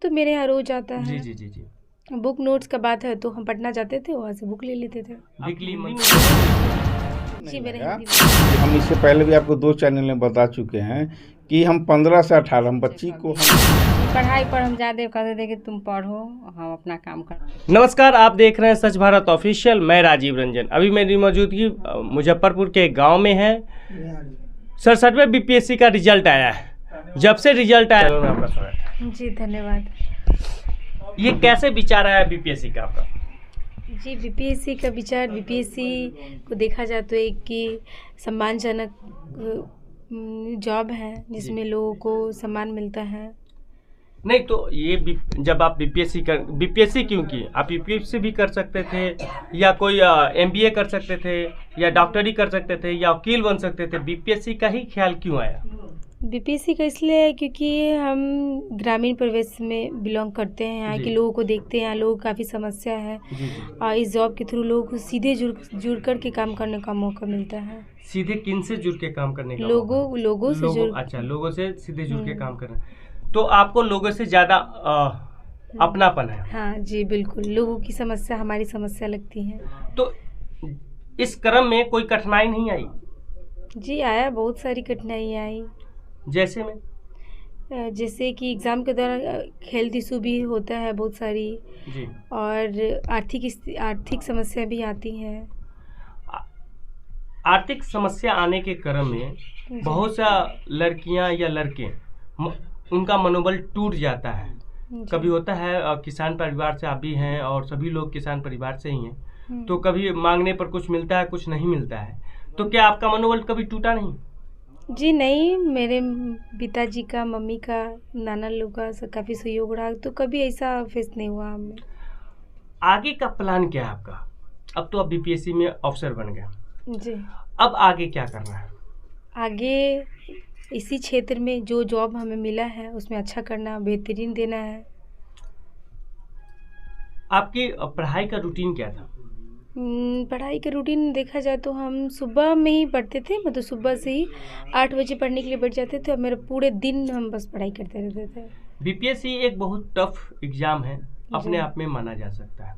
तो मेरे यहाँ रोज आता जी है। जी जी जी। बुक नोट्स का बात है तो हम पटना जाते थे, वहाँ से बुक ले लेते थे। वीकली जी मेरे लगा हिंदी कि हम इससे पहले भी आपको 2 चैनल में बता चुके हैं कि हम 15 से 18 हम बच्ची को हम पढ़ाई पर हम ज़्यादा कहते थे कि तुम पढ़ो, हम अपना काम कर। नमस्कार, आप देख रहे हैं सच भारत ऑफिशियल। मैं राजीव रंजन। अभी मेरी मौजूदगी मुजफ्फरपुर के गांव में है। 67वें बीपीएससी का रिजल्ट आया है। जब से रिजल्ट आया आपका स्वागत है। जी धन्यवाद। ये कैसे विचार आया बीपीएससी का आपका? जी बीपीएससी का विचार, बीपीएससी को देखा जाए तो एक कि सम्मानजनक जॉब है जिसमें लोगों को सम्मान मिलता है। नहीं तो ये जब आप बीपीएससी क्यों की? आप यूपीएससी भी कर सकते थे, या कोई एमबीए कर सकते थे, या डॉक्टरी कर सकते थे, या वकील बन सकते थे। बीपीएससी का ही ख्याल क्यों आया? बीपीएससी का इसलिए है क्योंकि हम ग्रामीण परिवेश में बिलोंग करते हैं, यहाँ के लोगों को देखते हैं, यहाँ लोगों को काफ़ी समस्या है और इस जॉब के थ्रू लोगों को सीधे जुड़ कर के काम करने का मौका मिलता है। सीधे किन से जुड़ के काम करने का? लोगों से जुड़। अच्छा, लोगों से सीधे जुड़ के काम करना। तो आपको लोगों से ज़्यादा अपनापन है? हाँ जी बिल्कुल, लोगों की समस्या हमारी समस्या लगती है। तो इस क्रम में कोई कठिनाई नहीं आई? जी आया, बहुत सारी कठिनाइयाँ आई। जैसे में? जैसे कि एग्ज़ाम के दौरान हेल्थ इशू भी होता है बहुत सारी जी। और आर्थिक समस्या भी आती हैं। आर्थिक समस्या आने के क्रम में बहुत सा लड़कियां या लड़के उनका मनोबल टूट जाता है। कभी होता है किसान परिवार से आप भी हैं और सभी लोग किसान परिवार से ही हैं, तो कभी मांगने पर कुछ मिलता है, कुछ नहीं मिलता है। तो क्या आपका मनोबल कभी टूटा नहीं? जी नहीं, मेरे पिताजी का, मम्मी का, नाना लोग का काफ़ी सहयोग रहा, तो कभी ऐसा फेस नहीं हुआ हमें। आगे का प्लान क्या है आपका? अब तो आप बीपीएससी में अफसर बन गए जी। अब आगे क्या करना है? आगे इसी क्षेत्र में जो जॉब हमें मिला है उसमें अच्छा करना, बेहतरीन देना है। आपकी पढ़ाई का रूटीन क्या था? पढ़ाई का रूटीन देखा जाए तो हम सुबह में ही पढ़ते थे, मतलब सुबह से ही 8 बजे पढ़ने के लिए बैठ जाते थे और मेरा पूरे दिन हम बस पढ़ाई करते रहते थे। बीपीएससी एक बहुत टफ एग्जाम है, अपने आप में माना जा सकता है,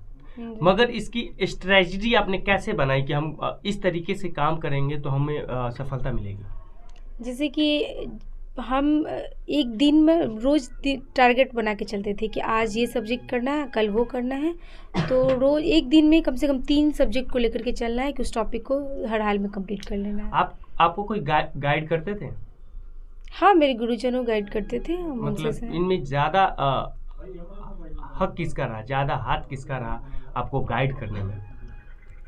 मगर इसकी स्ट्रेटजी आपने कैसे बनाई कि हम इस तरीके से काम करेंगे तो हमें सफलता मिलेगी? जैसे कि हम एक दिन में रोज़ टारगेट बना के चलते थे कि आज ये सब्जेक्ट करना है, कल वो करना है, तो रोज़ एक दिन में कम से कम 3 सब्जेक्ट को लेकर के चलना है कि उस टॉपिक को हर हाल में कंप्लीट कर लेना है। आपको कोई गाइड करते थे? हाँ, मेरे गुरुजनों गाइड करते थे। मतलब इनमें ज़्यादा हक किसका रहा, ज़्यादा हाथ किसका रहा आपको गाइड करने में?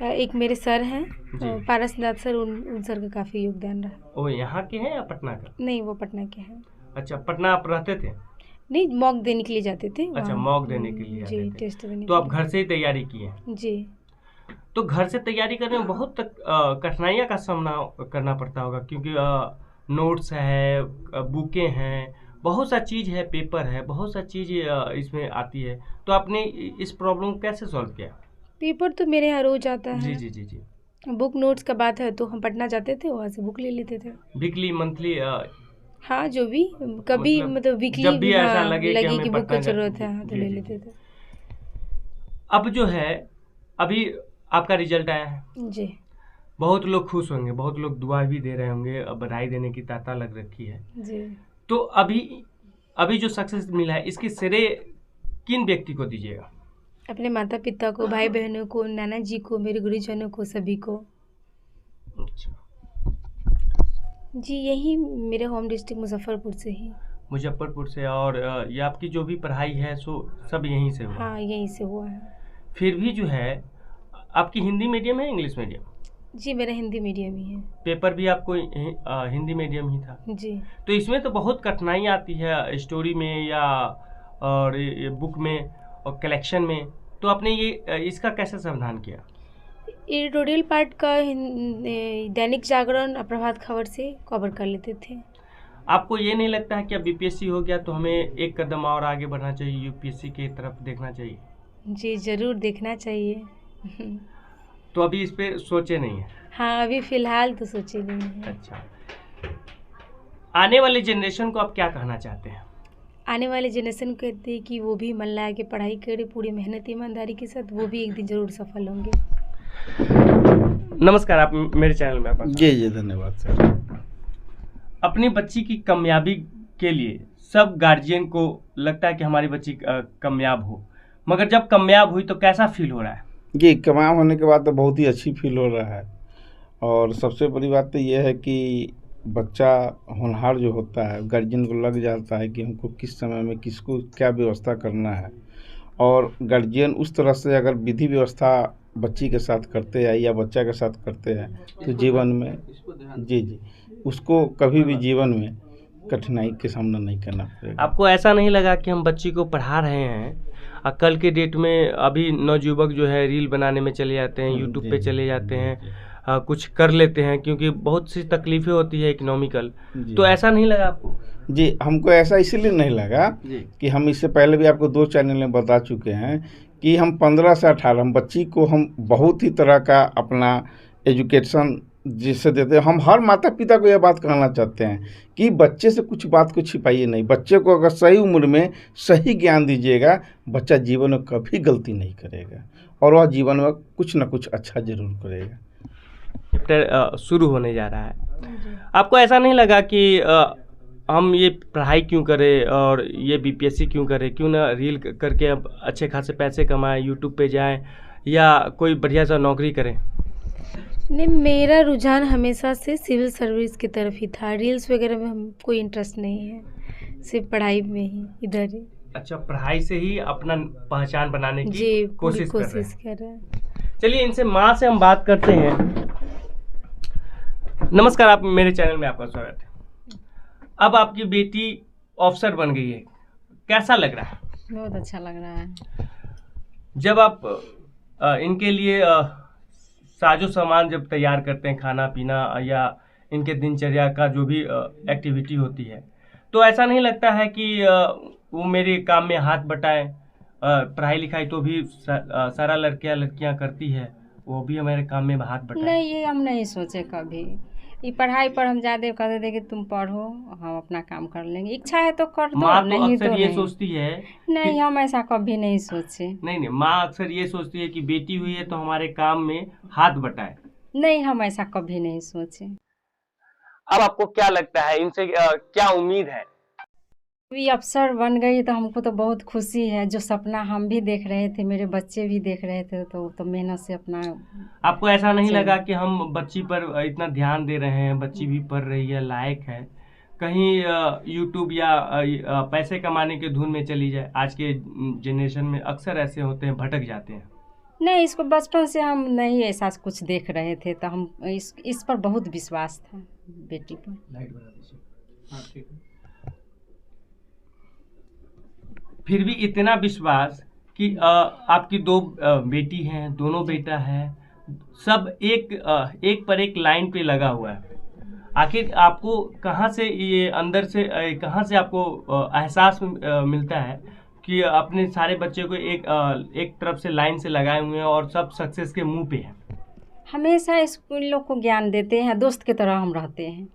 एक मेरे सर हैं पारसनाथ सर, उन सर का काफ़ी योगदान रहा। वो यहाँ के हैं या पटना का? नहीं, वो पटना के हैं। अच्छा, पटना आप रहते थे? नहीं, मॉक देने के लिए जाते थे। अच्छा, मॉक देने के लिए जी, टेस्ट देने। तो आप घर से ही तैयारी किए? जी। तो घर से तैयारी करने में बहुत कठिनाइयाँ का सामना करना पड़ता होगा, क्योंकि नोट्स है, बुकें हैं, बहुत सा चीज़ है, पेपर है, बहुत सा चीज़ इसमें आती है। तो आपने इस प्रॉब्लम को कैसे सॉल्व किया? पेपर तो मेरे यहाँ रोज आता है। जी जी जी जी। बुक नोट्स का बात है तो हम पटना जाते थे, वहाँ से बुक ले लेते थे। Weekly, monthly? हाँ, जो भी कभी मतलब वीकली जब भी ऐसा लगे कि बुक की जरूरत है तो ले लेते थे। अब जो है, अभी आपका रिजल्ट आया है जी। बहुत लोग खुश होंगे, बहुत लोग दुआ भी दे रहे होंगे, बधाई देने की तांता लग रखी है जी। तो अभी जो सक्सेस मिला है, इसकी श्रेय किन व्यक्ति को दीजिएगा? अपने माता पिता को, भाई बहनों को, नाना जी को, मेरे गुरुजनों को, सभी को। अच्छा जी, यही मेरे होम डिस्ट्रिक्ट मुजफ्फरपुर से ही। मुजफ्फरपुर से? और ये आपकी जो भी पढ़ाई है सो सब यहीं से हुआ? हाँ, यहीं से हुआ है। फिर भी जो है, आपकी हिंदी मीडियम है, इंग्लिश मीडियम? जी, मेरा हिंदी मीडियम ही है। पेपर भी आपको हिंदी मीडियम ही था? जी। तो इसमें तो बहुत कठिनाई आती है स्टोरी में या और ये बुक में और कलेक्शन में, तो आपने ये इसका कैसे समाधान किया? एडिटोरियल पार्ट का दैनिक जागरण और प्रभात खबर से कवर कर लेते थे। आपको ये नहीं लगता है कि अब बीपीएससी हो गया तो हमें एक कदम और आगे बढ़ना चाहिए, यूपीएससी की तरफ देखना चाहिए? जी, ज़रूर देखना चाहिए। तो अभी इस पे सोचे नहीं है? हाँ, अभी फ़िलहाल तो सोचे नहीं है। अच्छा, आने वाले जनरेशन को आप क्या कहना चाहते हैं? आने वाले जनरेशन को कहते हैं कि वो भी मन लगा के पढ़ाई करे पूरी मेहनत ईमानदारी के साथ, वो भी एक दिन ज़रूर सफल होंगे। नमस्कार, आप मेरे चैनल में आपका जी धन्यवाद सर। अपनी बच्ची की कामयाबी के लिए सब गार्जियन को लगता है कि हमारी बच्ची कामयाब हो, मगर जब कामयाब हुई तो कैसा फील हो रहा है? जी, कामयाब होने के बाद तो बहुत ही अच्छी फील हो रहा है। और सबसे बड़ी बात तो ये है कि बच्चा होनहार जो होता है, गार्जियन को लग जाता है कि हमको किस समय में किसको क्या व्यवस्था करना है। और गार्जियन उस तरह से अगर विधि व्यवस्था बच्ची के साथ करते हैं या बच्चा के साथ करते हैं तो जीवन में जी उसको कभी भी जीवन में कठिनाई का सामना नहीं करना पड़ेगा। आपको ऐसा नहीं लगा कि हम बच्ची को पढ़ा रहे हैं और कल के डेट में अभी नवयुवक जो है रील बनाने में चले जाते हैं, यूट्यूब पे चले जाते हैं, कुछ कर लेते हैं क्योंकि बहुत सी तकलीफें होती है इकोनॉमिकल, तो ऐसा नहीं लगा आपको? जी, हमको ऐसा इसलिए नहीं लगा कि हम इससे पहले भी आपको 2 चैनल में बता चुके हैं कि हम 15 से 18 हम बच्ची को हम बहुत ही तरह का अपना एजुकेशन जिससे देते हैं। हम हर माता पिता को यह बात कहना चाहते हैं कि बच्चे से कुछ बात को छिपाइए नहीं। बच्चे को अगर सही उम्र में सही ज्ञान दीजिएगा, बच्चा जीवन में कभी गलती नहीं करेगा और वह जीवन में कुछ न कुछ अच्छा जरूर करेगा। चैप्टर शुरू होने जा रहा है, आपको ऐसा नहीं लगा कि हम ये पढ़ाई क्यों करें और ये बीपीएससी क्यों करें, क्यों ना रील करके अब अच्छे खासे पैसे कमाएं, यूट्यूब पे जाएं या कोई बढ़िया सा नौकरी करें? नहीं, मेरा रुझान हमेशा से सिविल सर्विस की तरफ ही था। रील्स वगैरह में हम कोई इंटरेस्ट नहीं है, सिर्फ पढ़ाई में ही इधर ही। अच्छा, पढ़ाई से ही अपना पहचान बनाने की कोशिश कर रहे हैं। चलिए इनसे माँ से हम बात करते हैं। नमस्कार, आप मेरे चैनल में आपका स्वागत है। अब आपकी बेटी अफसर बन गई है, कैसा लग रहा है? बहुत अच्छा लग रहा है। जब आप इनके लिए साजो सामान जब तैयार करते हैं, खाना पीना या इनके दिनचर्या का जो भी एक्टिविटी होती है, तो ऐसा नहीं लगता है कि वो मेरे काम में हाथ बटाएं? पढ़ाई लिखाई तो भी सारा लड़कियां करती है, वो भी हमारे काम में हाथ बटाएं? नहीं, ये हम नहीं सोचे कभी। ये पढ़ाई पर हम ज़्यादा कर देते कि तुम पढ़ो, हम अपना काम कर लेंगे। इच्छा है तो कर दो, माँ तो नहीं अक्सर तो ये नहीं। सोचती है नहीं, हम ऐसा कभी नहीं सोचे। नहीं, माँ अक्सर ये सोचती है कि बेटी हुई है तो हमारे काम में हाथ बटाए। नहीं, हम ऐसा कभी नहीं सोचे। अब आपको क्या लगता है, इनसे क्या उम्मीद है? अभी अफसर बन गई तो हमको तो बहुत खुशी है। जो सपना हम भी देख रहे थे, मेरे बच्चे भी देख रहे थे, तो मेहनत से अपना। आपको ऐसा नहीं लगा कि हम बच्ची पर इतना ध्यान दे रहे हैं, बच्ची भी पढ़ रही है, लायक है, कहीं यूट्यूब या पैसे कमाने के धुन में चली जाए? आज के जनरेशन में अक्सर ऐसे होते हैं, भटक जाते हैं। नहीं, इसको बचपन से हम नहीं ऐसा कुछ देख रहे थे, तो हम इस पर बहुत विश्वास था बेटी पर। फिर भी इतना विश्वास कि आपकी 2 बेटी हैं, दोनों बेटा है, सब एक पर एक लाइन पे लगा हुआ है। आखिर आपको कहाँ से ये अंदर से कहाँ से आपको एहसास मिलता है कि अपने सारे बच्चे को एक तरफ से लाइन से लगाए हुए हैं और सब सक्सेस के मुंह पे है? हमेशा स्कूल लोग को ज्ञान देते हैं, दोस्त की तरह हम रहते हैं।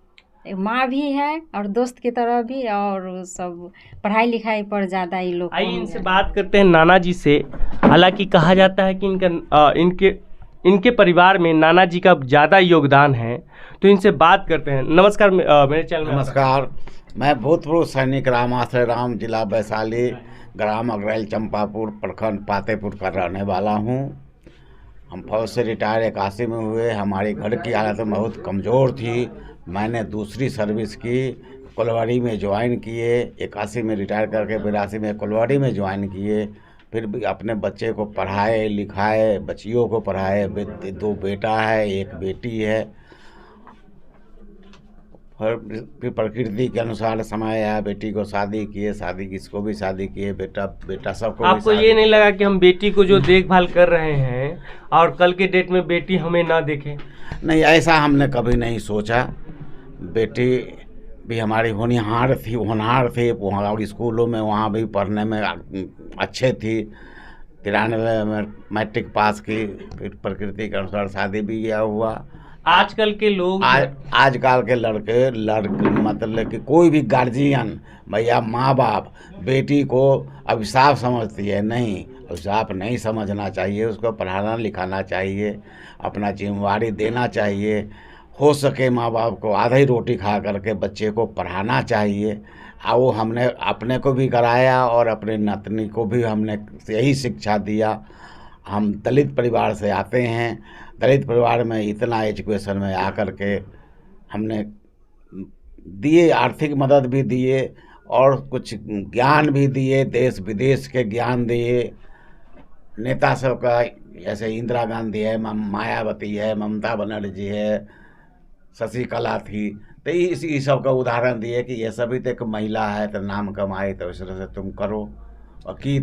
एक माँ भी है और दोस्त की तरह भी, और सब पढ़ाई लिखाई पर ज़्यादा ही लोग। आइए इनसे बात करते हैं नाना जी से। हालांकि कहा जाता है कि इनके परिवार में नाना जी का ज़्यादा योगदान है, तो इनसे बात करते हैं। नमस्कार, मेरे चैनल में। नमस्कार, मैं भूतपूर्व सैनिक राम आश्रय राम, जिला वैशाली, ग्राम अग्रैल, चंपापुर, प्रखंड पातेपुर का रहने वाला हूँ। हम फौज से रिटायर 81 में हुए। हमारे घर की हालत बहुत कमज़ोर थी। मैंने दूसरी सर्विस की, कोलवाड़ी में ज्वाइन किए। 81 में रिटायर करके 82 में कोलवाड़ी में ज्वाइन किए। फिर भी अपने बच्चे को पढ़ाए लिखाए, बच्चियों को पढ़ाए। 2 बेटा है, 1 बेटी है। फिर प्रकृति के अनुसार समय आया, बेटी को शादी किए, इसको भी शादी किए, बेटा सबको। आपको ये नहीं लगा कि हम बेटी को जो देखभाल कर रहे हैं और कल के डेट में बेटी हमें ना देखे? नहीं, ऐसा हमने कभी नहीं सोचा। बेटी भी हमारी होनहार थी। वहाँ स्कूलों में वहाँ भी पढ़ने में अच्छे थी। 93 में मैट्रिक पास की। फिर प्रकृति के अनुसार शादी भी किया हुआ। आजकल के लोग आजकल के लड़के मतलब कि कोई भी गार्जियन भैया माँ बाप बेटी को अभिशाप समझती है। नहीं, अभिशाप नहीं समझना चाहिए, उसको पढ़ाना लिखाना चाहिए, अपना जिम्मेवारी देना चाहिए। हो सके माँ बाप को आधा ही रोटी खा करके बच्चे को पढ़ाना चाहिए। और वो हमने अपने को भी कराया और अपने नातनी को भी हमने यही शिक्षा दिया। हम दलित परिवार से आते हैं, दलित परिवार में इतना एजुकेशन में आकर के हमने दिए, आर्थिक मदद भी दिए और कुछ ज्ञान भी दिए, देश विदेश के ज्ञान दिए। नेता सब का जैसे इंदिरा गांधी है, मायावती है, ममता बनर्जी है, शशिकला थी, तो इसी सब का उदाहरण दिए कि ये सभी तो एक महिला है, तो नाम कमाई तो इस तरह से तुम करो और की